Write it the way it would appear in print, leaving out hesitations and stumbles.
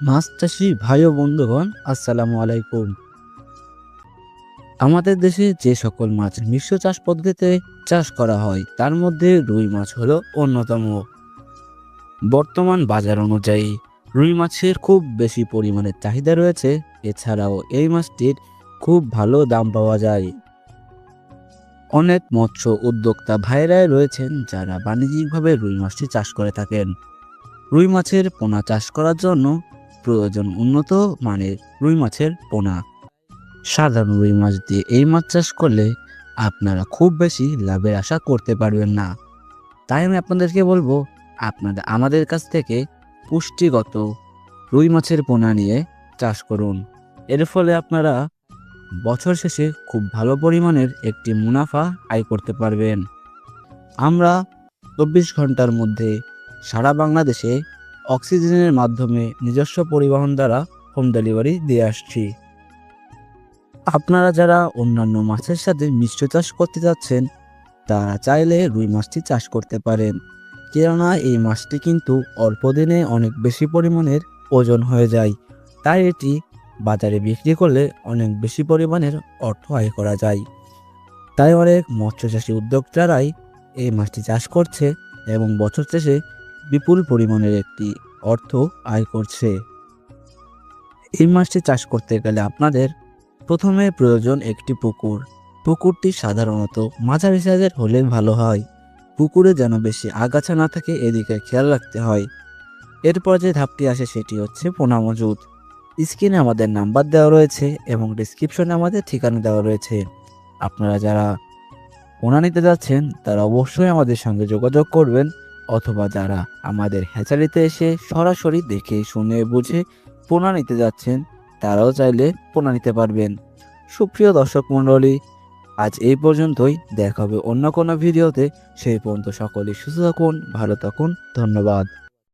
মাছ চাষি ভাই ও বন্ধুগণ, আসসালামু আলাইকুম। আমাদের দেশে যে সকল মাছ মিশ্র চাষ পদ্ধতিতে চাষ করা হয় তার মধ্যে রুই মাছ হলো অন্যতম। বর্তমান বাজার অনুযায়ী রুই মাছের খুব বেশি পরিমাণে চাহিদা রয়েছে। এছাড়াও এই মাছটির খুব ভালো দাম পাওয়া যায়। অনেক মৎস্য উদ্যোক্তা ভাইরাই রয়েছেন যারা বাণিজ্যিকভাবে রুই মাছটি চাষ করে থাকেন। রুই মাছের পোনা চাষ করার জন্য প্রয়োজন উন্নত মানের রুই মাছের পোনা। সাধারণ রুই মাছ দিয়ে এই মাছ চাষ করলে আপনারা খুব বেশি লাভের আশা করতে পারবেন না। তাই আমি আপনাদেরকে বলবো, আপনারা আমাদের কাছ থেকে পুষ্টিগত রুই মাছের পোনা নিয়ে চাষ করুন। এর ফলে আপনারা বছর শেষে খুব ভালো পরিমাণের একটি মুনাফা আয় করতে পারবেন। আমরা 24 ঘন্টার মধ্যে সারা বাংলাদেশে অক্সিজেনের মাধ্যমে নিজস্ব পরিবহন দ্বারা হোম ডেলিভারি দিয়ে আসছি। আপনারা যারা অন্যান্য মাছের সাথে মিশ্র চাষ করতে যাচ্ছেন তারা চাইলে রুই মাছটি চাষ করতে পারেন, কেননা এই মাছটি কিন্তু অল্প দিনে অনেক বেশি পরিমাণের ওজন হয়ে যায়। তাই এটি বাজারে বিক্রি করলে অনেক বেশি পরিমাণের অর্থ আয় করা যায়। তাই অনেক মৎস্যচাষী উদ্যোক্তারাই এই মাছটি চাষ করছে এবং বছর শেষে বিপুল পরিমাণের একটি অর্থ আয় করছে। এই মাছটি চাষ করতে গেলে আপনাদের প্রথমে প্রয়োজন একটি পুকুর। পুকুরটি সাধারণত মাঝারি সাইজের হলে ভালো হয়। পুকুরে যেন বেশি আগাছা না থাকে এদিকে খেয়াল রাখতে হয়। এরপর যে ধাপটি আসে সেটি হচ্ছে পোনা মজুত। স্ক্রিনে আমাদের নাম্বার দেওয়া রয়েছে এবং ডিসক্রিপশনে আমাদের ঠিকানা দেওয়া রয়েছে। আপনারা যারা পোনা নিতে যাচ্ছেন তারা অবশ্যই আমাদের সঙ্গে যোগাযোগ করবেন, অথবা যারা আমাদের হ্যাচারিতে এসে সরাসরি দেখে শুনে বুঝে পোনা নিতে যাচ্ছেন তারাও চাইলে পোনা নিতে পারবেন। সুপ্রিয় দর্শক মণ্ডলী, আজ এই পর্যন্তই। দেখা হবে অন্য কোনো ভিডিওতে। সেই পর্যন্ত সকলেই সুস্থ থাকুন, ভালো থাকুন। ধন্যবাদ।